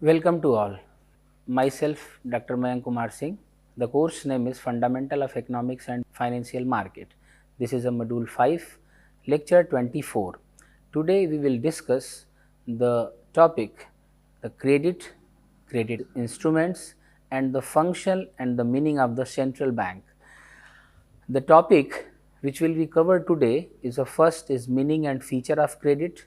Welcome to all. Myself, Dr. Mayank Kumar Singh. The course name is Fundamental of Economics and Financial Market. This is a Module 5, Lecture 24. Today we will discuss the topic the credit instruments, and the function and the meaning of the central bank. The topic which will be covered today is the first is meaning and feature of credit,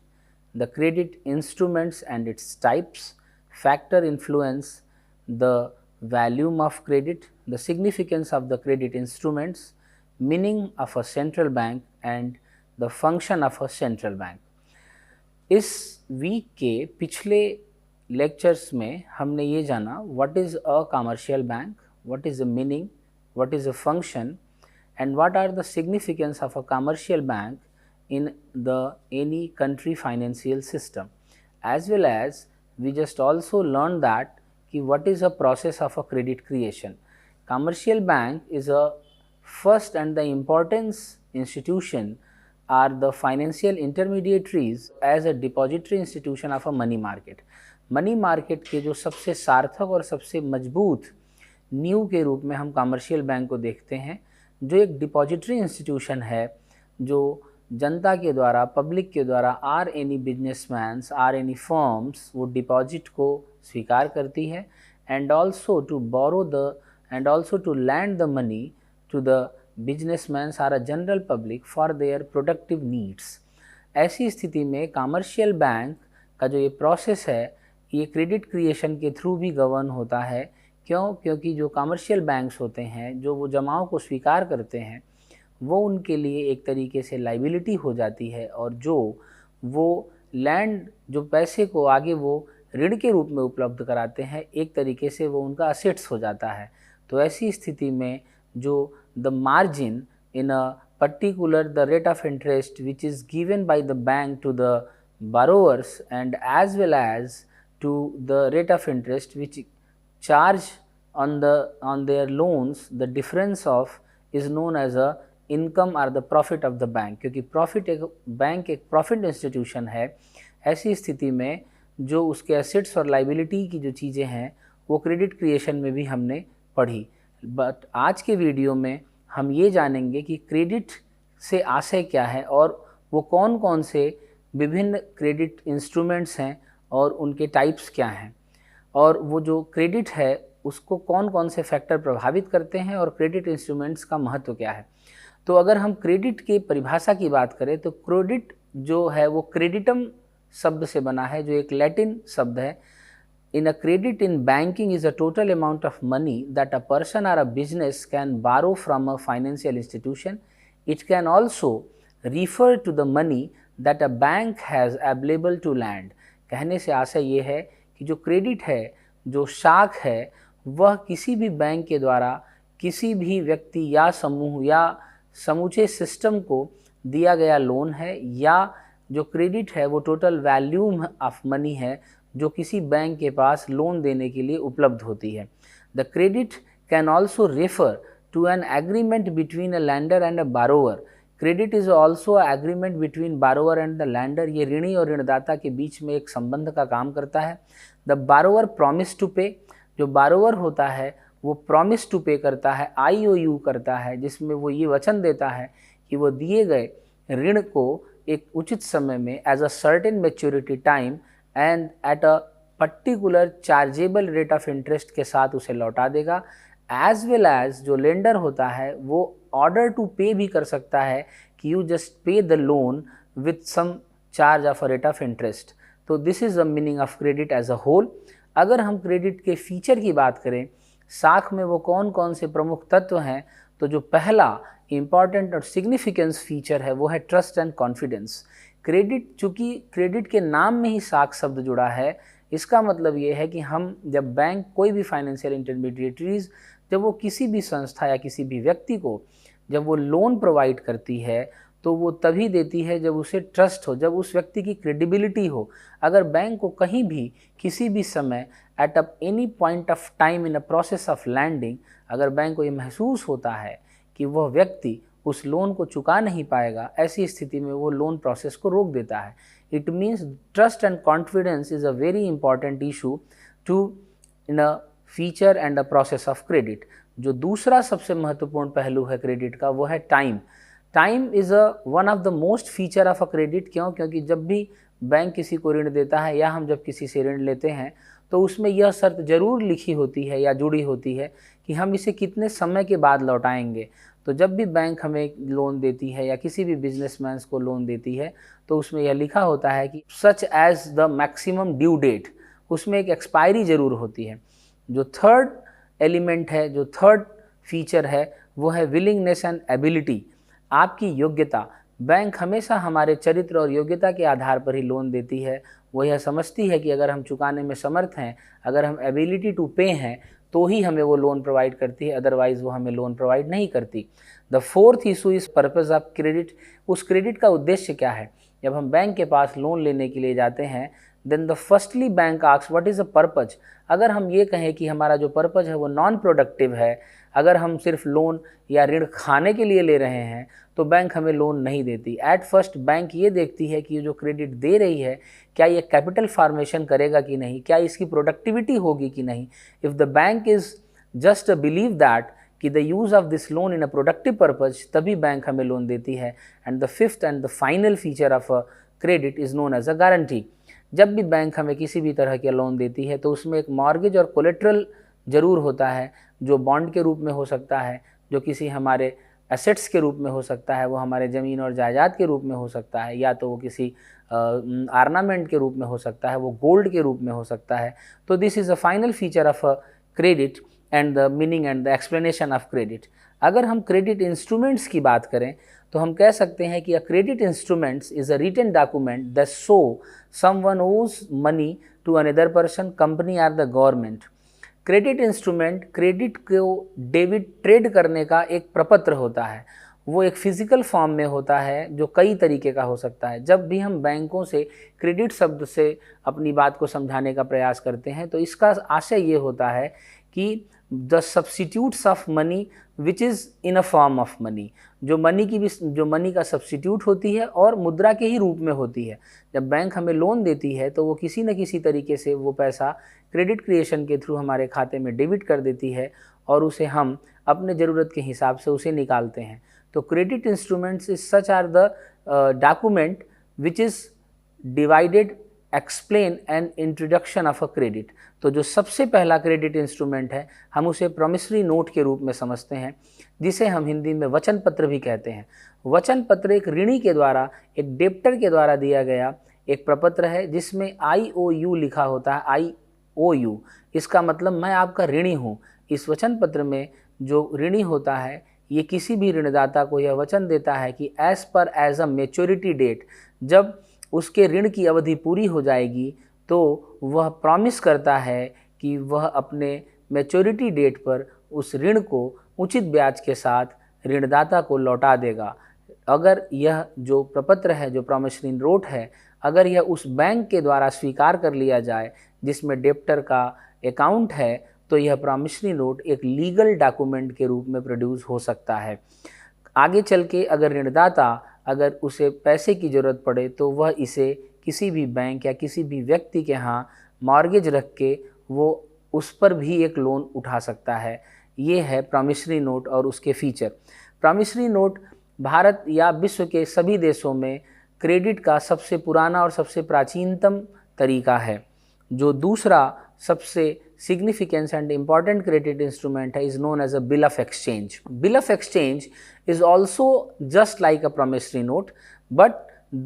the credit instruments and its types, factor influence, the volume of credit, the significance of the credit instruments, meaning of a central bank and the function of a central bank. इस week के पिछले lectures में हमने ये जाना what is a commercial bank, what is the meaning, what is the function and what are the significance of a commercial bank in the any country financial system, as well as we just also learned that what is a process of a credit creation. Commercial bank is a first and the importance institution are the financial intermediaries as a depository institution of a money market. Money market के जो सबसे सार्थक और सबसे मजबूत नींव के रूप में हम कमर्शियल बैंक को देखते हैं, जो एक डिपॉजिटरी इंस्टीट्यूशन है जो जनता के द्वारा, पब्लिक के द्वारा or any businessmen, or any firms वो डिपॉजिट को स्वीकार करती है and also to borrow the and also to lend the money to the businessmen or a general public for their productive needs. ऐसी स्थिति में कमर्शियल बैंक का जो ये प्रोसेस है ये क्रेडिट क्रिएशन के थ्रू भी गवर्न होता है. क्यों? क्योंकि जो कमर्शियल बैंक्स होते हैं जो वो जमाओं को स्वीकार करते हैं वो उनके लिए एक तरीके से लाइबिलिटी हो जाती है और जो वो लैंड जो पैसे को आगे वो ऋण के रूप में उपलब्ध कराते हैं एक तरीके से वो उनका असेट्स हो जाता है. तो ऐसी स्थिति में जो the margin in a particular the rate of interest which is given by the bank to the borrowers and as well as to the rate of interest which charge on their loans, the difference of is known as a income or the profit of the bank. क्योंकि profit एक bank एक profit institution है. ऐसी स्थिति में जो उसके assets और लाइबिलिटी की जो चीज़ें हैं वो क्रेडिट क्रिएशन में भी हमने पढ़ी. बट आज के वीडियो में हम ये जानेंगे कि क्रेडिट से आशय क्या है और वो कौन कौन से विभिन्न क्रेडिट इंस्ट्रूमेंट्स हैं और उनके टाइप्स क्या हैं और वो जो क्रेडिट है उसको कौन कौन से फैक्टर प्रभावित करते हैं और क्रेडिट इंस्ट्रूमेंट्स का महत्व क्या है. तो अगर हम क्रेडिट की परिभाषा की बात करें तो क्रेडिट जो है वो क्रेडिटम शब्द से बना है जो एक लैटिन शब्द है. In a credit in banking is a total amount of money that a person or a business can borrow from a financial institution. It can also refer to the money that a bank has available to lend. कहने से आशा ये है कि जो credit है, जो शाख है, वह किसी भी बैंक के द्वारा किसी भी व्यक्ति या समूह या समूचे सिस्टम को दिया गया लोन है या जो क्रेडिट है वो टोटल वैल्यूम ऑफ मनी है जो किसी बैंक के पास लोन देने के लिए उपलब्ध होती है. The credit can also refer to an agreement between a lender and a borrower. Credit is also agreement between borrower and the lender. ये ऋणी और ऋणदाता के बीच में एक संबंध का काम करता है. द बारोवर प्रॉमिस टू पे. जो बारोवर होता है वो प्रॉमिस टू पे करता है, IOU करता है, जिसमें वो ये वचन देता है कि वो दिए गए ऋण को एक उचित समय में as a certain maturity time and at a particular chargeable rate of interest के साथ उसे लौटा देगा. एज वेल एज जो लेंडर होता है वो ऑर्डर टू पे भी कर सकता है कि you just pay the loan with some charge of a rate of interest. तो this is the meaning of credit as a whole. अगर हम क्रेडिट के फीचर की बात करें, साख में वो कौन कौन से प्रमुख तत्व हैं, तो जो पहला इम्पॉर्टेंट और सिग्निफिकेंस फीचर है वो है ट्रस्ट एंड कॉन्फिडेंस. क्रेडिट, चूँकि क्रेडिट के नाम में ही साख शब्द जुड़ा है, इसका मतलब ये है कि हम जब बैंक कोई भी फाइनेंशियल इंटरमीडिएटरीज जब वो किसी भी संस्था या किसी भी व्यक्ति को जब वो लोन प्रोवाइड करती है तो वो तभी देती है जब उसे ट्रस्ट हो, जब उस व्यक्ति की क्रेडिबिलिटी हो. अगर बैंक को कहीं भी किसी भी समय at any point of time in a process of lending अगर बैंक को ये महसूस होता है कि वह व्यक्ति उस लोन को चुका नहीं पाएगा, ऐसी स्थिति में वो लोन प्रोसेस को रोक देता है. It means trust and confidence is a very important issue to in a feature and a process of credit. जो दूसरा सबसे महत्वपूर्ण पहलू है क्रेडिट का वो है time. Time is one of the most feature of a credit. क्यों? क्योंकि जब भी बैंक किसी को ऋण देता है या हम जब किसी से ऋण लेते हैं तो उसमें यह शर्त ज़रूर लिखी होती है या जुड़ी होती है कि हम इसे कितने समय के बाद लौटाएंगे। तो जब भी बैंक हमें लोन देती है या किसी भी बिजनेसमैन को लोन देती है तो उसमें यह लिखा होता है कि such as the maximum due date, उसमें एक एक्सपायरी ज़रूर होती है। जो थर्ड एलिमेंट है, जो थर्ड फीचर है वो है विलिंगनेस एंड एबिलिटी, आपकी योग्यता। बैंक हमेशा हमारे चरित्र और योग्यता के आधार पर ही लोन देती है। वो यह समझती है कि अगर हम चुकाने में समर्थ हैं, अगर हम एबिलिटी टू पे हैं तो ही हमें वो लोन प्रोवाइड करती है, अदरवाइज़ वो हमें लोन प्रोवाइड नहीं करती। The fourth issue is purpose of credit. उस क्रेडिट का उद्देश्य क्या है? जब हम बैंक के पास लोन लेने के लिए जाते हैं then the firstly bank asks what is the purpose. अगर हम ये कहें कि हमारा जो पर्पज़ है वो नॉन प्रोडक्टिव है, अगर हम सिर्फ लोन या ऋण खाने के लिए ले रहे हैं तो बैंक हमें लोन नहीं देती। एट फर्स्ट बैंक ये देखती है कि जो क्रेडिट दे रही है क्या ये कैपिटल फार्मेशन करेगा कि नहीं, क्या इसकी प्रोडक्टिविटी होगी कि नहीं। If the bank is just believe that कि the use of this loan in a productive purpose, तभी बैंक हमें लोन देती है। And the fifth and the final feature of a credit is known as a guarantee. जब भी bank हमें किसी भी तरह के लोन देती है तो उसमें एक मॉर्गेज और कोलेट्रल ज़रूर होता है, जो बॉन्ड के रूप में हो सकता है, जो किसी हमारे एसेट्स के रूप में हो सकता है, वो हमारे ज़मीन और जायदाद के रूप में हो सकता है, या तो वो किसी आर्नामेंट के रूप में हो सकता है, वो गोल्ड के रूप में हो सकता है। तो this is a final feature of a credit and the meaning and the explanation of credit. अगर हम क्रेडिट इंस्ट्रूमेंट्स की बात करें तो हम कह सकते हैं कि a credit instruments is a written document that show someone owes money to another person, company or the government. Credit instrument credit को डेबिट ट्रेड करने का एक प्रपत्र होता है। वो एक फिजिकल फॉर्म में होता है जो कई तरीके का हो सकता है। जब भी हम बैंकों से क्रेडिट शब्द से अपनी बात को समझाने का प्रयास करते हैं तो इसका आशय ये होता है कि the substitutes of money which is in a form of money, जो मनी का सब्स्टिट्यूट होती है और मुद्रा के ही रूप में होती है। जब बैंक हमें लोन देती है तो वो किसी न किसी तरीके से वो पैसा क्रेडिट क्रिएशन के थ्रू हमारे खाते में डेबिट कर देती है और उसे हम अपने ज़रूरत के हिसाब से उसे निकालते हैं। तो credit instruments is such are the document which is divided explain and introduction of a credit. तो जो सबसे पहला क्रेडिट इंस्ट्रूमेंट है हम उसे प्रॉमिसरी नोट के रूप में समझते हैं, जिसे हम हिंदी में वचन पत्र भी कहते हैं। वचन पत्र एक ऋणी के द्वारा, एक डेप्टर के द्वारा दिया गया एक प्रपत्र है जिसमें IOU लिखा होता है। IOU इसका मतलब मैं आपका ऋणी हूँ। इस वचन पत्र में जो ऋणी होता है ये किसी भी ऋणदाता को यह वचन देता है कि एज अ मेच्योरिटी डेट, जब उसके ऋण की अवधि पूरी हो जाएगी तो वह प्रॉमिस करता है कि वह अपने मैच्योरिटी डेट पर उस ऋण को उचित ब्याज के साथ ऋणदाता को लौटा देगा। अगर यह जो प्रपत्र है, जो प्रॉमिसरी नोट है, अगर यह उस बैंक के द्वारा स्वीकार कर लिया जाए जिसमें डेप्टर का अकाउंट है तो यह प्रॉमिसरी नोट एक लीगल डॉक्यूमेंट के रूप में प्रोड्यूस हो सकता है। आगे चल के अगर ऋणदाता अगर उसे पैसे की ज़रूरत पड़े तो वह इसे किसी भी बैंक या किसी भी व्यक्ति के यहाँ मॉर्गेज रख के वो उस पर भी एक लोन उठा सकता है। ये है प्रॉमिसरी नोट और उसके फीचर। प्रॉमिसरी नोट भारत या विश्व के सभी देशों में क्रेडिट का सबसे पुराना और सबसे प्राचीनतम तरीका है। जो दूसरा सबसे significance and important credit instrument है is known as a bill of exchange. Bill of exchange is also just like a promissory note, but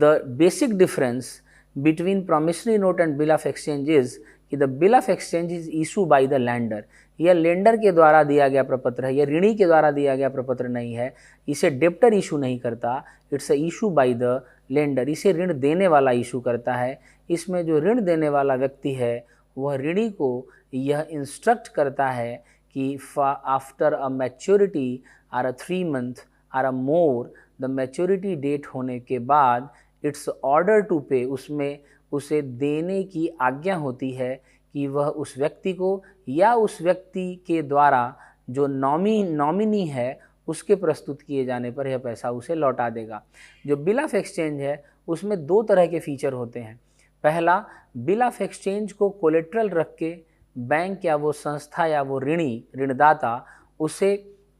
the basic difference between promissory note and bill of exchange is कि the bill of exchange is issued by the lender। यह lender के द्वारा दिया गया प्रपत्र है, यह ऋणी के द्वारा दिया गया प्रपत्र नहीं है। इसे डेप्टर इशू नहीं करता, it's a issue by the lender. इसे ऋण देने वाला इशू करता है। इसमें जो ऋण देने वाला व्यक्ति है वह ऋणी को यह इंस्ट्रक्ट करता है कि after a maturity or a 3 month or a more, the maturity date होने के बाद इट्स ऑर्डर टू पे, उसमें उसे देने की आज्ञा होती है कि वह उस व्यक्ति को या उस व्यक्ति के द्वारा जो नॉमिनी है उसके प्रस्तुत किए जाने पर यह पैसा उसे लौटा देगा। जो बिल ऑफ एक्सचेंज है उसमें 2 तरह के फीचर होते हैं। पहला, बिल ऑफ एक्सचेंज को कोलेट्रल रख के बैंक या वो संस्था या वो ऋणदाता उसे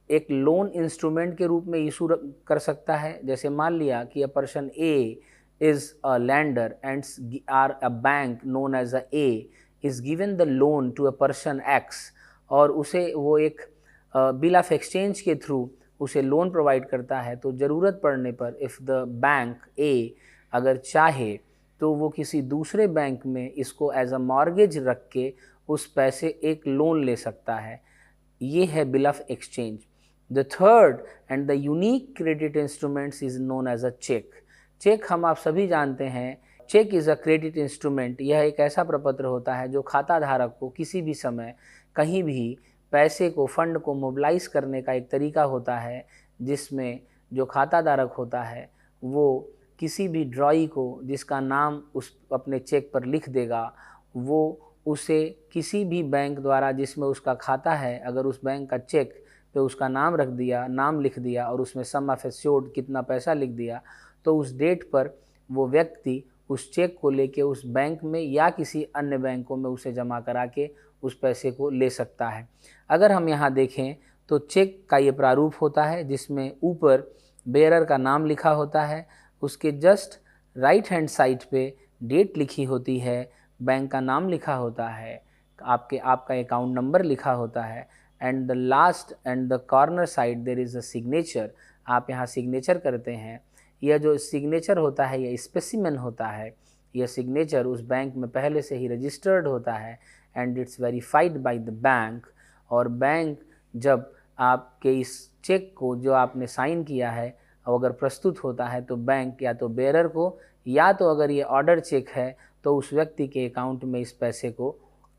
एक लोन इंस्ट्रूमेंट के रूप में इशू कर सकता है। जैसे मान लिया कि a person A is a lender and or a bank known as a A is given the loan to a person X, और उसे वो एक बिल ऑफ एक्सचेंज के थ्रू उसे लोन प्रोवाइड करता है, तो ज़रूरत पड़ने पर इफ़ द बैंक ए अगर चाहे तो वो किसी दूसरे बैंक में इसको एज अ मॉर्गेज रख के उस पैसे एक लोन ले सकता है। ये है bill of exchange. The third and the unique credit instruments is known as a cheque. Cheque हम आप सभी जानते हैं, cheque is a credit instrument. यह एक ऐसा प्रपत्र होता है जो खाता धारक को किसी भी समय कहीं भी पैसे को, फंड को मोबिलाइज करने का एक तरीका होता है, जिसमें जो खाता धारक होता है वो किसी भी ड्रॉई को जिसका नाम उस अपने चेक पर लिख देगा, वो उसे किसी भी बैंक द्वारा जिसमें उसका खाता है, अगर उस बैंक का चेक पे उसका नाम रख दिया, नाम लिख दिया और उसमें सम ऑफ एश्योर्ड कितना पैसा लिख दिया, तो उस डेट पर वो व्यक्ति उस चेक को लेके उस बैंक में या किसी अन्य बैंकों में उसे जमा करा के उस पैसे को ले सकता है। अगर हम यहाँ देखें तो चेक का ये प्रारूप होता है जिसमें ऊपर बेयरर का नाम लिखा होता है, उसके जस्ट राइट हैंड साइड पे डेट लिखी होती है, बैंक का नाम लिखा होता है, आपका अकाउंट नंबर लिखा होता है, and the last and the corner side there is a signature. आप यहाँ सिग्नेचर करते हैं। यह जो सिग्नेचर होता है यह स्पेसिमेन होता है। यह सिग्नेचर उस बैंक में पहले से ही रजिस्टर्ड होता है and it's verified bye the bank. और बैंक जब आपके इस चेक को जो आपने साइन किया है अगर प्रस्तुत होता है तो बैंक या तो बेयरर को या तो अगर ये ऑर्डर चेक है तो उस व्यक्ति के अकाउंट में इस पैसे को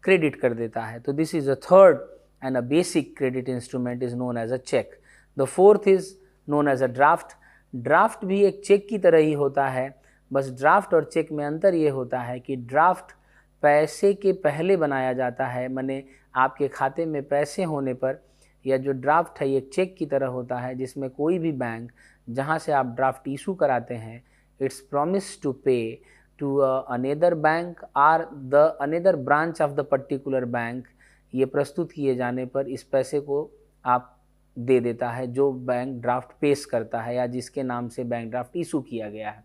क्रेडिट कर देता है। तो this is a third and a basic credit instrument is known as a cheque. The fourth is known as a draft. Draft भी एक चेक की तरह ही होता है, बस ड्राफ्ट और चेक में अंतर ये होता है कि ड्राफ्ट पैसे के पहले बनाया जाता है, माने आपके खाते में पैसे होने पर। यह जो ड्राफ्ट है ये चेक की तरह होता है जिसमें कोई भी बैंक जहाँ से आप ड्राफ्ट इशू कराते हैं, it's promise to pay to another bank or the another branch of the particular bank. ये प्रस्तुत किए जाने पर इस पैसे को आप दे देता है जो बैंक ड्राफ्ट पेश करता है या जिसके नाम से बैंक ड्राफ्ट इशू किया गया है।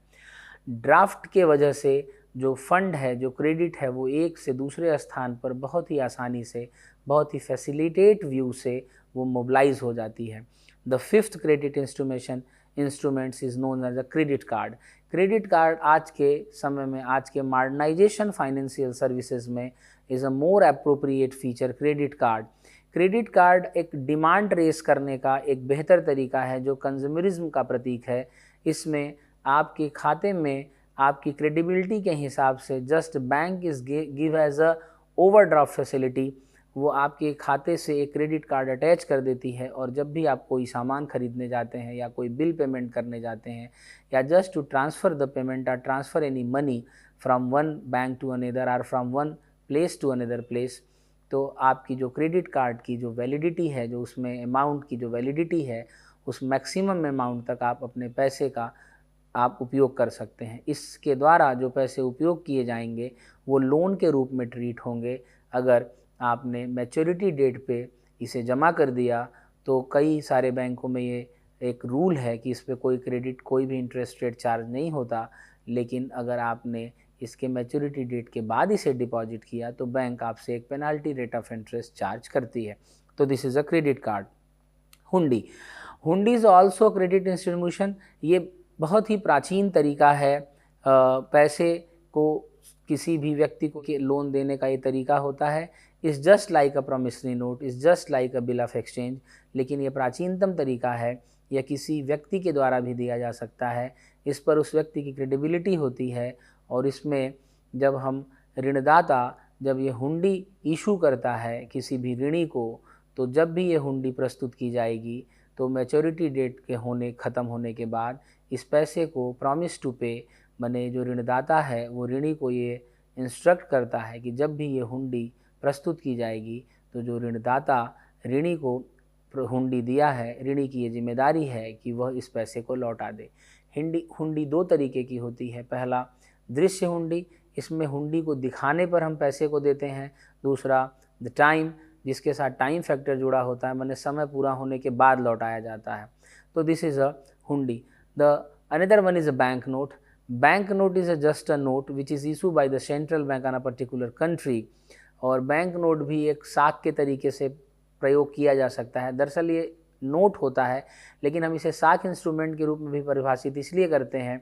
ड्राफ्ट के वजह से जो फंड है, जो क्रेडिट है, वो एक से दूसरे स्थान पर बहुत ही आसानी से, बहुत ही फैसिलिटेट व्यू से वो मोबिलाइज हो जाती है। The fifth credit instruments is known as a credit card. Credit card आज के समय में, आज के मॉडर्नाइजेशन फाइनेंशियल सर्विसेज में is a more appropriate feature. Credit card एक डिमांड रेस करने का एक बेहतर तरीका है जो कंज्यूमरिज्म का प्रतीक है। इसमें आपके खाते में आपकी क्रेडिबिलिटी के हिसाब से just bank is give as a overdraft facility. वो आपके खाते से एक क्रेडिट कार्ड अटैच कर देती है और जब भी आप कोई सामान खरीदने जाते हैं या कोई बिल पेमेंट करने जाते हैं या just to transfer the payment or transfer any money from one bank to another or from one place to another place, तो आपकी जो क्रेडिट कार्ड की जो वैलिडिटी है, जो उसमें अमाउंट की जो वैलिडिटी है, उस मैक्सिमम अमाउंट तक आप अपने पैसे का आप उपयोग कर सकते हैं। इसके द्वारा जो पैसे उपयोग किए जाएंगे वो लोन के रूप में ट्रीट होंगे। अगर आपने मैच्योरिटी डेट पे इसे जमा कर दिया तो कई सारे बैंकों में ये एक रूल है कि इस पे कोई भी इंटरेस्ट रेट चार्ज नहीं होता, लेकिन अगर आपने इसके मैच्योरिटी डेट के बाद इसे डिपॉजिट किया तो बैंक आपसे एक penalty rate of interest charge करती है। तो this is a credit card. हुंडी इज़ ऑल्सो क्रेडिट इंस्टीट्यूशन। ये बहुत ही प्राचीन तरीका है पैसे को किसी भी व्यक्ति को लोन देने का ये तरीका होता है। Is just like a promissory note, is just like a bill of exchange, लेकिन ये प्राचीनतम तरीका है। यह किसी व्यक्ति के द्वारा भी दिया जा सकता है। इस पर उस व्यक्ति की क्रेडिबिलिटी होती है और इसमें जब हम ऋणदाता जब ये हुंडी इशू करता है किसी भी ऋणी को, तो जब भी ये हुंडी प्रस्तुत की जाएगी तो मैच्योरिटी डेट के ख़त्म होने के बाद इस पैसे को प्रॉमिस टू पे, माने जो ऋणदाता है वो ऋणी को ये इंस्ट्रक्ट करता है कि जब भी ये हुंडी प्रस्तुत की जाएगी तो जो ऋणदाता ऋणी को हुंडी दिया है, ऋणी की ये जिम्मेदारी है कि वह इस पैसे को लौटा दे। हुंडी दो तरीके की होती है। पहला दृश्य हुंडी, इसमें हुंडी को दिखाने पर हम पैसे को देते हैं। दूसरा द टाइम जिसके साथ टाइम फैक्टर जुड़ा होता है, माने समय पूरा होने के बाद लौटाया जाता है, तो दिस इज़ अ हुंडी। The another one is a bank note. Bank note is just a note which is issue by the central bank on a particular country. और बैंक नोट भी एक साख के तरीके से प्रयोग किया जा सकता है। दरअसल ये नोट होता है, लेकिन हम इसे साख इंस्ट्रूमेंट के रूप में भी परिभाषित इसलिए करते हैं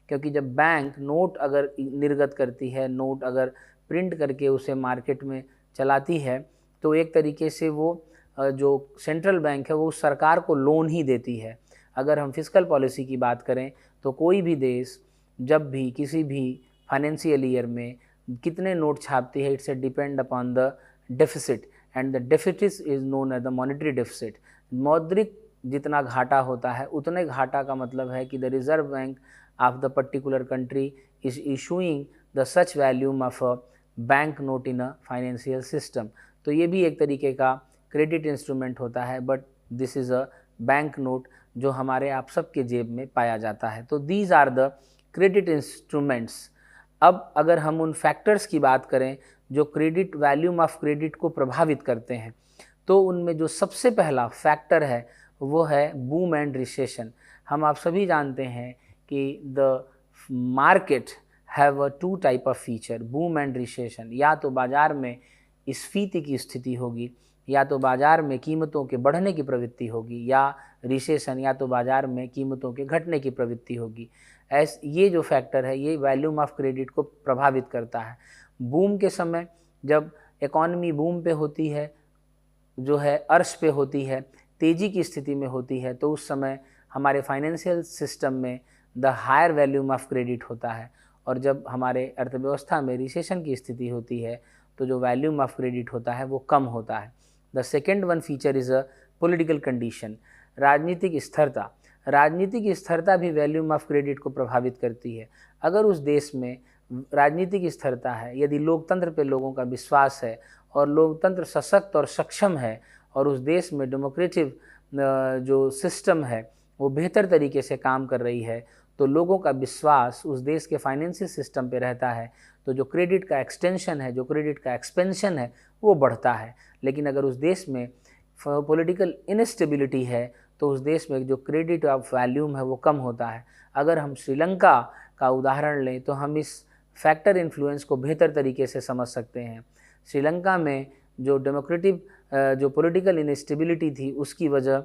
क्योंकि जब बैंक नोट अगर निर्गत करती है, नोट अगर प्रिंट करके उसे मार्केट में चलाती है, तो एक तरीके से वो जो सेंट्रल बैंक है वो उस सरकार को लोन ही देती है। अगर हम फिस्कल पॉलिसी की बात करें तो कोई भी देश जब भी किसी भी फाइनेंशियल ईयर में कितने नोट छापती है, it's depend upon the deficit, and the deficit is known as the monetary deficit. मौद्रिक जितना घाटा होता है उतने घाटा का मतलब है कि the reserve bank of the particular country is issuing the such volume of a bank note in a financial system. तो ये भी एक तरीके का क्रेडिट इंस्ट्रूमेंट होता है, but this is a bank note जो हमारे आप सबके जेब में पाया जाता है। तो these are the credit instruments. अब अगर हम उन फैक्टर्स की बात करें जो क्रेडिट वैल्यूम ऑफ क्रेडिट को प्रभावित करते हैं, तो उनमें जो सबसे पहला फैक्टर है वो है बूम एंड रिसेशन। हम आप सभी जानते हैं कि the market have a two type of feature, boom and recession. या तो बाज़ार में स्फीति की स्थिति होगी, या तो बाज़ार में कीमतों के बढ़ने की प्रवृत्ति होगी, या रिसेशन या तो बाज़ार में कीमतों के घटने की प्रवृत्ति होगी। ये जो फैक्टर है ये वैल्यूम ऑफ क्रेडिट को प्रभावित करता है। बूम के समय जब इकॉनमी बूम पे होती है, जो है अर्श पे होती है, तेज़ी की स्थिति में होती है, तो उस समय हमारे फाइनेंशियल सिस्टम में the higher volume of credit होता है। और जब हमारे अर्थव्यवस्था में रिसेशन की स्थिति होती है तो जो वैल्यूम ऑफ क्रेडिट होता है वो कम होता है। The second one feature is a political condition, राजनीतिक स्थिरता। राजनीतिक स्थिरता भी वैल्यूम ऑफ क्रेडिट को प्रभावित करती है। अगर उस देश में राजनीतिक स्थिरता है, यदि लोकतंत्र पे लोगों का विश्वास है और लोकतंत्र सशक्त और सक्षम है और उस देश में डेमोक्रेटिक जो सिस्टम है वो बेहतर तरीके से काम कर रही है, तो लोगों का विश्वास उस देश के फाइनेंशियल सिस्टम पे रहता है, तो जो क्रेडिट का एक्सटेंशन है, जो क्रेडिट का एक्सपेंशन है वो बढ़ता है। लेकिन अगर उस देश में पॉलिटिकल इनस्टेबिलिटी है तो उस देश में जो क्रेडिट ऑफ वैल्यूम है वो कम होता है। अगर हम श्रीलंका का उदाहरण लें तो हम इस फैक्टर इन्फ्लुएंस को बेहतर तरीके से समझ सकते हैं। श्रीलंका में जो डेमोक्रेटिक जो पॉलिटिकल इनस्टेबिलिटी थी उसकी वजह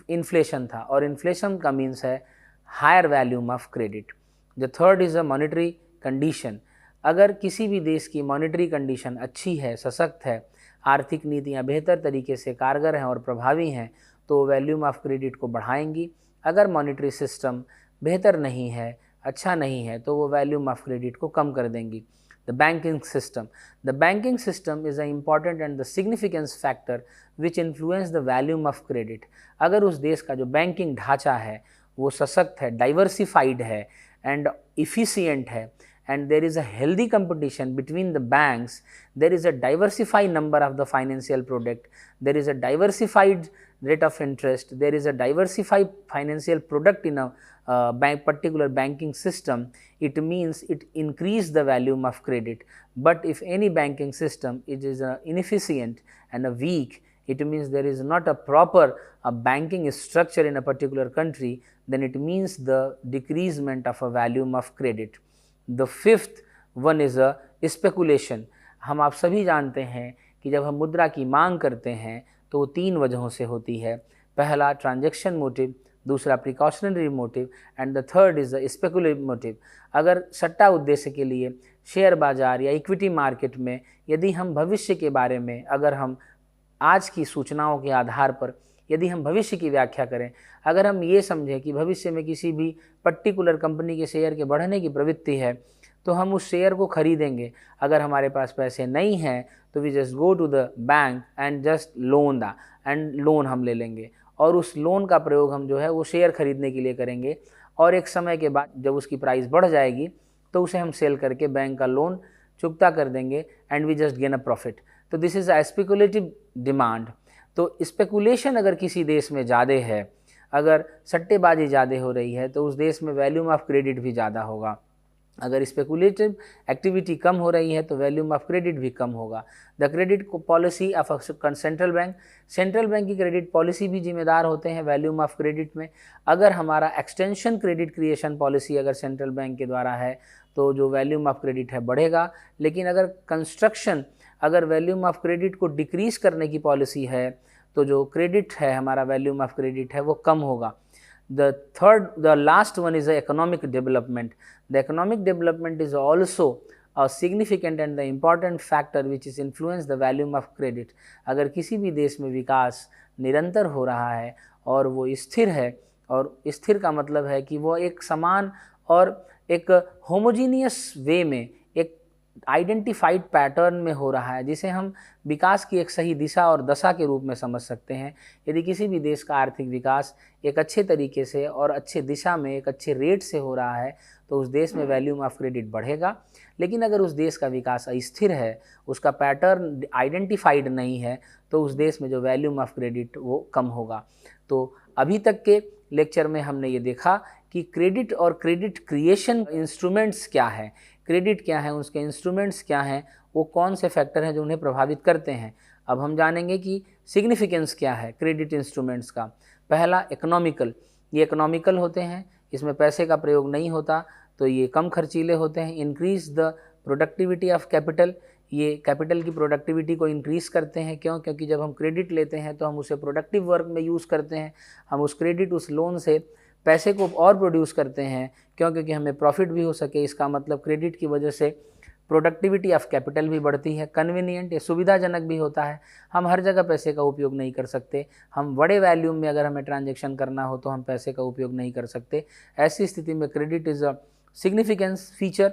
इन्फ्लेशन था, और इन्फ्लेशन का मीन्स है higher volume of credit. The third is a monetary condition. अगर किसी भी देश की मॉनेटरी कंडीशन अच्छी है, सशक्त है, आर्थिक नीतियाँ बेहतर तरीके से कारगर हैं और प्रभावी हैं, तो वैल्यूम ऑफ क्रेडिट को बढ़ाएंगी। अगर मॉनेटरी सिस्टम बेहतर नहीं है, अच्छा नहीं है, तो वो वैल्यूम ऑफ क्रेडिट को कम कर देंगी। The banking system. The banking system is a important and the significance factor which influence the volume of credit. अगर उस देश का जो बैंकिंग ढांचा है वो सशक्त है, डाइवर्सिफाइड है एंड इफिशियंट है, and there is a healthy competition between the banks, there is a diversified number of the financial product, there is a diversified rate of interest, there is a diversified financial product in a particular banking system, it means it increase the volume of credit. But if any banking system it is inefficient and a weak, it means there is not a proper banking structure in a particular country, then it means the decreasement of a volume of credit. The fifth one is a speculation. हम आप सभी जानते हैं कि जब हम मुद्रा की मांग करते हैं तो वो तीन वजहों से होती है। पहला ट्रांजैक्शन मोटिव, दूसरा precautionary motive and the third is the speculative motive. अगर सट्टा उद्देश्य के लिए शेयर बाज़ार या इक्विटी मार्केट में यदि हम भविष्य के बारे में, अगर हम आज की सूचनाओं के आधार पर यदि हम भविष्य की व्याख्या करें, अगर हम ये समझें कि भविष्य में किसी भी पर्टिकुलर कंपनी के शेयर के बढ़ने की प्रवृत्ति है, तो हम उस शेयर को खरीदेंगे। अगर हमारे पास पैसे नहीं हैं तो we just go to the bank and just loan हम ले लेंगे, और उस लोन का प्रयोग हम जो है वो शेयर खरीदने के लिए करेंगे, और एक समय के बाद जब उसकी प्राइस बढ़ जाएगी तो उसे हम सेल करके बैंक का लोन चुकता कर देंगे and we just gain a profit. तो this is a speculative demand. तो स्पेकुलेशन अगर किसी देश में ज़्यादा है, अगर सट्टेबाजी ज़्यादा हो रही है, तो उस देश में वैल्यूम ऑफ क्रेडिट भी ज़्यादा होगा। अगर स्पेकुलेटिव एक्टिविटी कम हो रही है तो वैल्यूम ऑफ क्रेडिट भी कम होगा। The credit policy of central bank की क्रेडिट पॉलिसी भी जिम्मेदार होते हैं वैल्यूम ऑफ क्रेडिट में। अगर हमारा एक्सटेंशन क्रेडिट क्रिएशन पॉलिसी अगर सेंट्रल बैंक के द्वारा है तो जो वैल्यूम ऑफ क्रेडिट है बढ़ेगा, लेकिन अगर वैल्यूम ऑफ क्रेडिट को डिक्रीज करने की पॉलिसी है तो जो क्रेडिट है हमारा वैल्यूम ऑफ क्रेडिट है वो कम होगा। The last one is the economic development. The economic development is also a significant and the important factor which is influence the volume of credit. अगर किसी भी देश में विकास निरंतर हो रहा है और वो स्थिर है, और स्थिर का मतलब है कि वो एक समान और एक होमोजीनियस वे में, एक आइडेंटिफाइड पैटर्न में हो रहा है, जिसे हम विकास की एक सही दिशा और दशा के रूप में समझ सकते हैं। यदि किसी भी देश का आर्थिक विकास एक अच्छे तरीके से और अच्छे दिशा में एक अच्छे रेट से हो रहा है तो उस देश में वैल्यूम ऑफ क्रेडिट बढ़ेगा। लेकिन अगर उस देश का विकास अस्थिर है, उसका पैटर्न आइडेंटिफाइड नहीं है, तो उस देश में जो वैल्यूम ऑफ क्रेडिट वो कम होगा। तो अभी तक के लेक्चर में हमने ये देखा कि क्रेडिट और क्रेडिट क्रिएशन इंस्ट्रूमेंट्स क्या है, क्रेडिट क्या है, उसके इंस्ट्रूमेंट्स क्या हैं, वो कौन से फैक्टर हैं जो उन्हें प्रभावित करते हैं। अब हम जानेंगे कि सिग्निफिकेंस क्या है क्रेडिट इंस्ट्रूमेंट्स का। पहला इकोनॉमिकल, ये इकोनॉमिकल होते हैं, इसमें पैसे का प्रयोग नहीं होता, तो ये कम खर्चीले होते हैं। Increase the productivity of capital, ये कैपिटल की प्रोडक्टिविटी को इंक्रीज़ करते हैं। क्यों? क्योंकि जब हम क्रेडिट लेते हैं तो हम उसे प्रोडक्टिव वर्क में यूज़ करते हैं, हम उस क्रेडिट उस लोन से पैसे को और प्रोड्यूस करते हैं। क्यों? क्योंकि हमें प्रॉफिट भी हो सके। इसका मतलब क्रेडिट की वजह से प्रोडक्टिविटी ऑफ कैपिटल भी बढ़ती है। कन्वीनियंट, ये सुविधाजनक भी होता है। हम हर जगह पैसे का उपयोग नहीं कर सकते, हम बड़े वैल्यूम में अगर हमें ट्रांजैक्शन करना हो तो हम पैसे का उपयोग नहीं कर सकते। ऐसी स्थिति में credit is a significance feature.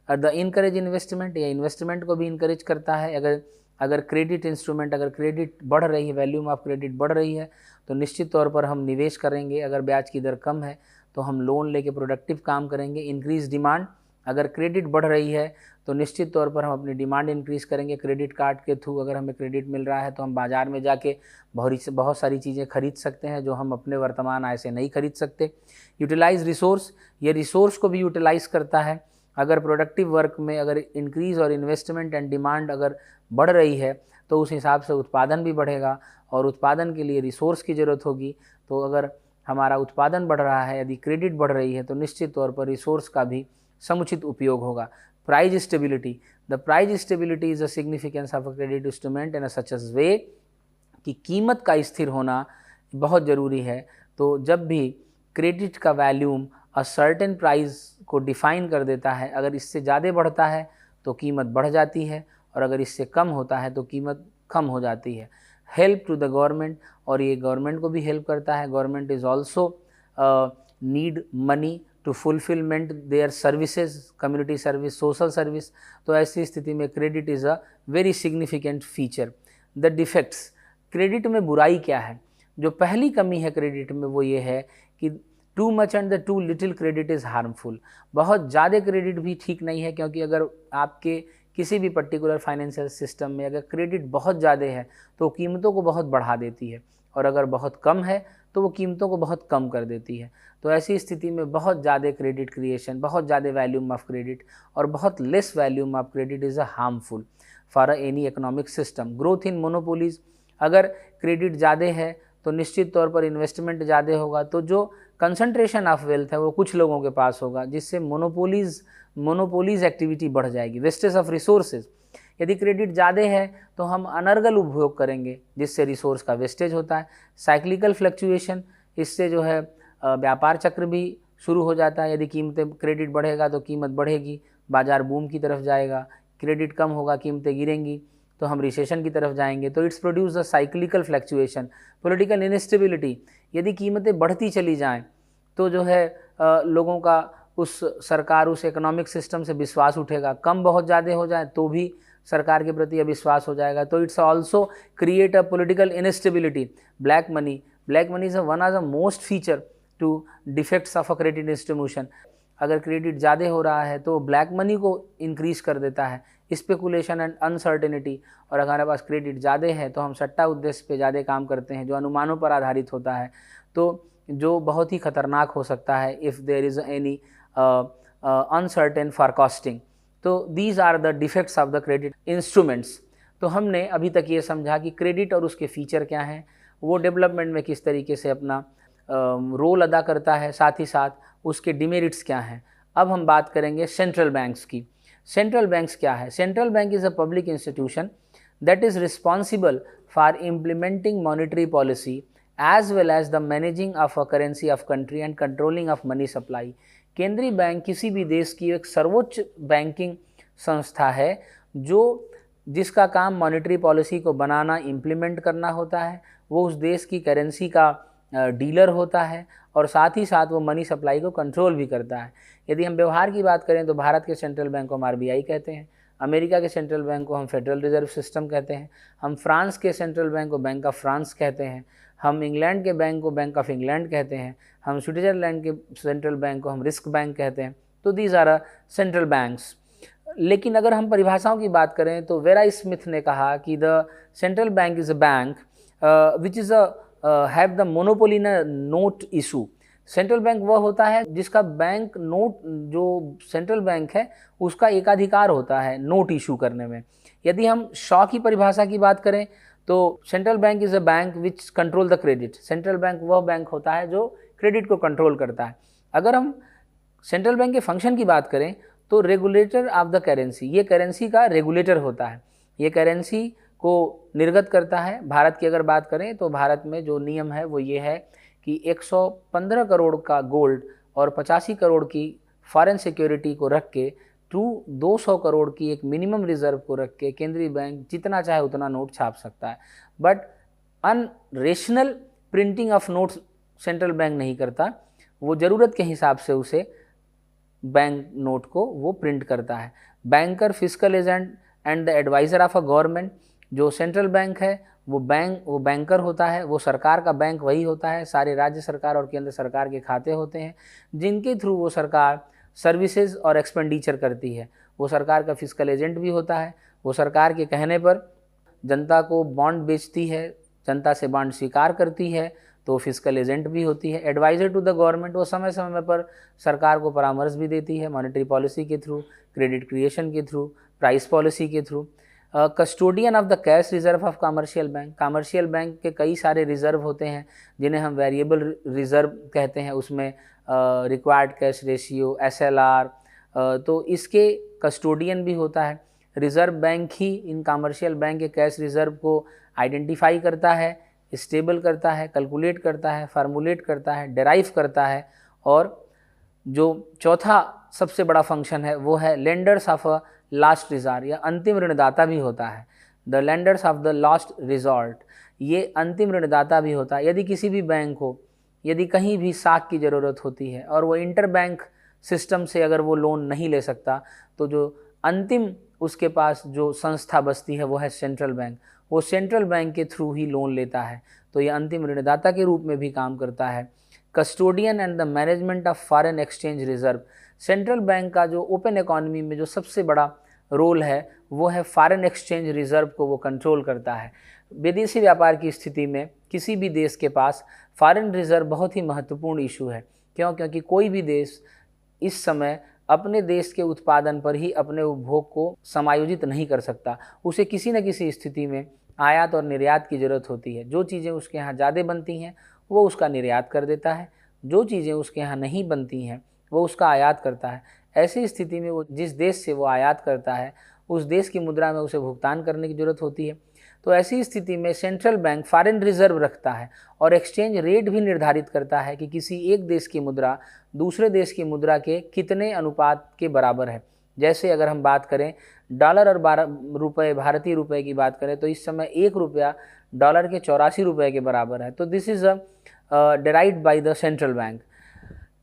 The encourage investment, या इन्वेस्टमेंट को भी इनकरेज करता है। अगर क्रेडिट इंस्ट्रूमेंट, अगर क्रेडिट बढ़ रही है, वैल्यूम ऑफ क्रेडिट बढ़ रही है तो निश्चित तौर पर हम निवेश करेंगे। अगर ब्याज की दर कम है तो हम लोन लेके प्रोडक्टिव काम करेंगे। इंक्रीज डिमांड, अगर क्रेडिट बढ़ रही है तो निश्चित तौर पर हम अपनी डिमांड इंक्रीज़ करेंगे। क्रेडिट कार्ड के थ्रू अगर हमें क्रेडिट मिल रहा है तो हम बाज़ार में जाके बहुत सारी चीज़ें खरीद सकते हैं जो हम अपने वर्तमान आय से नहीं खरीद सकते। यूटिलाइज रिसोर्स, ये रिसोर्स को भी यूटिलाइज़ करता है। अगर प्रोडक्टिव वर्क में अगर इंक्रीज़ और इन्वेस्टमेंट एंड डिमांड अगर बढ़ रही है तो उस हिसाब से उत्पादन भी बढ़ेगा, और उत्पादन के लिए रिसोर्स की ज़रूरत होगी। तो अगर हमारा उत्पादन बढ़ रहा है, यदि क्रेडिट बढ़ रही है तो निश्चित तौर पर रिसोर्स का भी समुचित उपयोग होगा। Price stability, the price stability is a significance of a credit instrument in a such as way कि कीमत का स्थिर होना बहुत ज़रूरी है। तो जब भी क्रेडिट का वैल्यूम अ सर्टेन प्राइस को डिफ़ाइन कर देता है, अगर इससे ज़्यादा बढ़ता है तो कीमत बढ़ जाती है, और अगर इससे कम होता है तो कीमत कम हो जाती है। हेल्प टू द गवर्नमेंट, और ये गवर्नमेंट को भी हेल्प करता है। Government is also need money to fulfilment their services, community service, social service. तो ऐसी स्थिति में credit is a very significant feature. The defects, credit में बुराई क्या है? जो पहली कमी है क्रेडिट में वो ये है कि too much and the two little credit is harmful. बहुत ज़्यादा क्रेडिट भी ठीक नहीं है, क्योंकि अगर आपके किसी भी पर्टिकुलर फाइनेंशियल सिस्टम में अगर क्रेडिट बहुत ज़्यादा है तो कीमतों को बहुत बढ़ा देती है, और अगर बहुत कम है तो वो कीमतों को बहुत कम कर देती है। तो ऐसी स्थिति में बहुत ज़्यादा क्रेडिट क्रिएशन, बहुत ज़्यादा वैल्यूम ऑफ क्रेडिट और बहुत less volume of credit is a harmful for any economic system. Growth in monopolies, अगर क्रेडिट ज़्यादा है तो निश्चित तौर पर इन्वेस्टमेंट ज़्यादा होगा, तो जो कंसंट्रेशन ऑफ वेल्थ है वो कुछ लोगों के पास होगा, जिससे मोनोपोलीज एक्टिविटी बढ़ जाएगी। वेस्टेज ऑफ रिसोर्सेज, यदि क्रेडिट ज़्यादा है तो हम अनर्गल उपभोग करेंगे जिससे रिसोर्स का वेस्टेज होता है। साइक्लिकल फ्लक्चुएशन, इससे जो है व्यापार चक्र भी शुरू हो जाता है। यदि कीमतें, क्रेडिट बढ़ेगा तो कीमत बढ़ेगी, बाजार बूम की तरफ जाएगा। क्रेडिट कम होगा, कीमतें गिरेंगी तो हम रिसेशन की तरफ जाएंगे। तो it's produce the cyclical fluctuation. Political instability, यदि कीमतें बढ़ती चली जाएं तो जो है लोगों का उस सरकार, उस इकोनॉमिक सिस्टम से विश्वास उठेगा। कम बहुत ज़्यादा हो जाए तो भी सरकार के प्रति अविश्वास हो जाएगा। तो it's also create a political instability. Black money is one of the most feature to defects of a credit institution. अगर क्रेडिट ज़्यादा हो रहा है तो ब्लैक मनी को इंक्रीज़ कर देता है, स्पेकुलेशन एंड अनसर्टेनिटी। और अगर हमारे पास क्रेडिट ज़्यादा है तो हम सट्टा उद्देश्य पे ज़्यादा काम करते हैं जो अनुमानों पर आधारित होता है, तो जो बहुत ही खतरनाक हो सकता है if there is any uncertain forecasting. तो these are the defects of the credit instruments. तो हमने अभी तक ये समझा कि क्रेडिट और उसके फीचर क्या हैं, वो डेवलपमेंट में किस तरीके से अपना रोल अदा करता है, साथ ही साथ उसके डिमेरिट्स क्या हैं. अब हम बात करेंगे सेंट्रल बैंक्स की. सेंट्रल बैंक्स क्या है? Central bank is a public institution that is responsible for implementing monetary policy as well as the managing of a currency of country and controlling of money supply. केंद्रीय bank किसी भी देश की एक सर्वोच्च banking संस्था है जो जिसका काम मॉनेटरी पॉलिसी को बनाना, इम्प्लीमेंट करना होता है. वो उस देश की करेंसी का डीलर होता है और साथ ही साथ वो मनी सप्लाई को कंट्रोल भी करता है. यदि हम व्यवहार की बात करें तो भारत के सेंट्रल बैंक को हम RBI कहते हैं, अमेरिका के सेंट्रल बैंक को हम फेडरल रिजर्व सिस्टम कहते हैं, हम फ्रांस के सेंट्रल बैंक को बैंक ऑफ फ्रांस कहते हैं, हम इंग्लैंड के बैंक को बैंक ऑफ इंग्लैंड कहते हैं, हम स्विट्ज़रलैंड के सेंट्रल बैंक को हम रिस्क बैंक कहते हैं. तो दीज आर सेंट्रल बैंक्स. लेकिन अगर हम परिभाषाओं की बात करें तो वेरा स्मिथ ने कहा कि the central bank is a bank which is have the monopoly in note issue. Central bank वह होता है जिसका बैंक नोट, जो सेंट्रल बैंक है उसका एकाधिकार होता है नोट इशू करने में. यदि हम शॉ की परिभाषा की बात करें तो central bank is a bank which control the credit. Central bank वह बैंक होता है जो क्रेडिट को कंट्रोल करता है. अगर हम सेंट्रल बैंक के फंक्शन की बात करें तो रेगुलेटर ऑफ द करेंसी, ये करेंसी का रेगुलेटर होता है, ये करेंसी को निर्गत करता है. भारत की अगर बात करें तो भारत में जो नियम है वो ये है कि 115 करोड़ का गोल्ड और 85 करोड़ की फॉरेन सिक्योरिटी को रख के 200 करोड़ की एक मिनिमम रिजर्व को रख के केंद्रीय बैंक जितना चाहे उतना नोट छाप सकता है. But unrational printing of notes central bank नहीं करता, वो ज़रूरत के हिसाब से उसे बैंक नोट को वो प्रिंट करता है. Banker, fiscal agent and the adviser of a government, जो सेंट्रल बैंक है वो बैंकर होता है, वो सरकार का बैंक वही होता है. सारे राज्य सरकार और केंद्र सरकार के खाते होते हैं जिनके थ्रू वो सरकार सर्विसेज और एक्सपेंडिचर करती है. वो सरकार का फिस्कल एजेंट भी होता है, वो सरकार के कहने पर जनता को बॉन्ड बेचती है, जनता से बॉन्ड स्वीकार करती है, तो फिस्कल एजेंट भी होती है. एडवाइज़र टू द गवर्नमेंट, वो समय समय पर सरकार को परामर्श भी देती है मॉनेटरी पॉलिसी के थ्रू, क्रेडिट क्रिएशन के थ्रू, प्राइस पॉलिसी के through. Custodian of the cash reserve of commercial bank, commercial bank के कई सारे रिजर्व होते हैं जिन्हें हम वेरिएबल रिजर्व कहते हैं. उसमें रिक्वायर्ड कैश रेशियो, SLR, तो इसके कस्टोडियन भी होता है. Reserve bank he in commercial bank के कैश रिजर्व को आइडेंटिफाई करता है, स्टेबल करता है, कैलकुलेट करता है, फार्मूलेट करता है, डेराइव करता है. और जो चौथा सबसे बड़ा फंक्शन है वो है lenders of a last resort, या अंतिम ऋणदाता भी होता है. The lenders of the last resort, ये अंतिम ऋणदाता भी होता है. यदि किसी भी बैंक को यदि कहीं भी साख की ज़रूरत होती है और वो इंटर बैंक सिस्टम से अगर वो लोन नहीं ले सकता, तो जो अंतिम उसके पास जो संस्था बचती है वो है सेंट्रल बैंक. वो सेंट्रल बैंक के थ्रू ही लोन लेता है, तो ये अंतिम ऋणदाता के रूप में भी काम करता है. Custodian and the management of foreign exchange reserve, central bank का जो ओपन इकॉनमी में जो सबसे बड़ा रोल है वो है फॉरेन एक्सचेंज रिजर्व को वो कंट्रोल करता है. विदेशी व्यापार की स्थिति में किसी भी देश के पास फॉरेन रिजर्व बहुत ही महत्वपूर्ण इशू है. क्यों? क्योंकि कोई भी देश इस समय अपने देश के उत्पादन पर ही अपने उपभोग को समायोजित नहीं कर सकता. उसे किसी न किसी स्थिति में आयात और निर्यात की ज़रूरत होती है. जो चीज़ें उसके यहाँ ज़्यादा बनती हैं वो उसका निर्यात कर देता है, जो चीज़ें उसके यहाँ नहीं बनती हैं वो उसका आयात करता है. ऐसी स्थिति में वो जिस देश से वो आयात करता है उस देश की मुद्रा में उसे भुगतान करने की ज़रूरत होती है. तो ऐसी स्थिति में सेंट्रल बैंक फॉरेन रिजर्व रखता है और एक्सचेंज रेट भी निर्धारित करता है कि किसी एक देश की मुद्रा दूसरे देश की मुद्रा के कितने अनुपात के बराबर है. जैसे अगर हम बात करें डॉलर और रुपये, भारतीय रुपये की बात करें तो इस समय 1 रुपया डॉलर के 84 रुपये के बराबर है. तो this is derived by the central bank.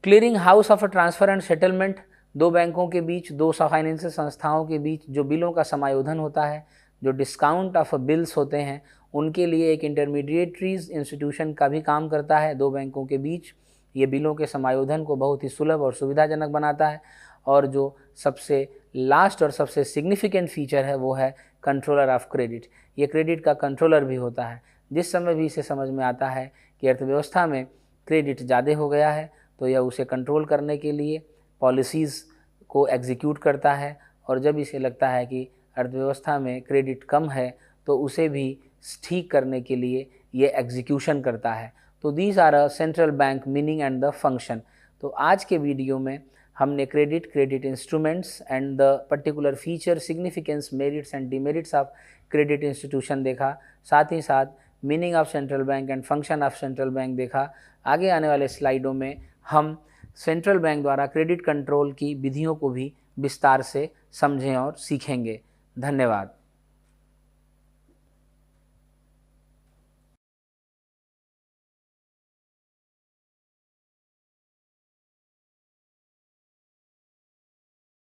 Clearing house of a transfer and settlement, दो बैंकों के बीच, दो फाइनेंशियल संस्थाओं के बीच जो बिलों का समायोधन होता है, जो डिस्काउंट ऑफ बिल्स होते हैं, उनके लिए एक इंटरमीडिएटरीज इंस्टीट्यूशन का भी काम करता है दो बैंकों के बीच. ये बिलों के समायोधन को बहुत ही सुलभ और सुविधाजनक बनाता है. और जो सबसे लास्ट और सबसे सिग्निफिकेंट फीचर है वो है कंट्रोलर ऑफ क्रेडिट. ये क्रेडिट का कंट्रोलर भी होता है. जिस समय भी इसे समझ में आता है कि अर्थव्यवस्था में क्रेडिट ज़्यादा हो गया है तो यह उसे कंट्रोल करने के लिए पॉलिसीज़ को एग्जीक्यूट करता है, और जब इसे लगता है कि अर्थव्यवस्था में क्रेडिट कम है तो उसे भी ठीक करने के लिए ये एग्जीक्यूशन करता है। तो these are a central bank meaning and the function. तो आज के वीडियो में हमने credit instruments and the particular feature, significance, merits and demerits of credit institution देखा, साथ ही साथ meaning of central bank and function of central bank देखा। आगे आने वाले स्लाइडों में हम सेंट्रल बैंक द्वारा क्रेडिट कंट्रोल की विधियों को भी विस्तार से समझें और सीखेंगे। धन्यवाद।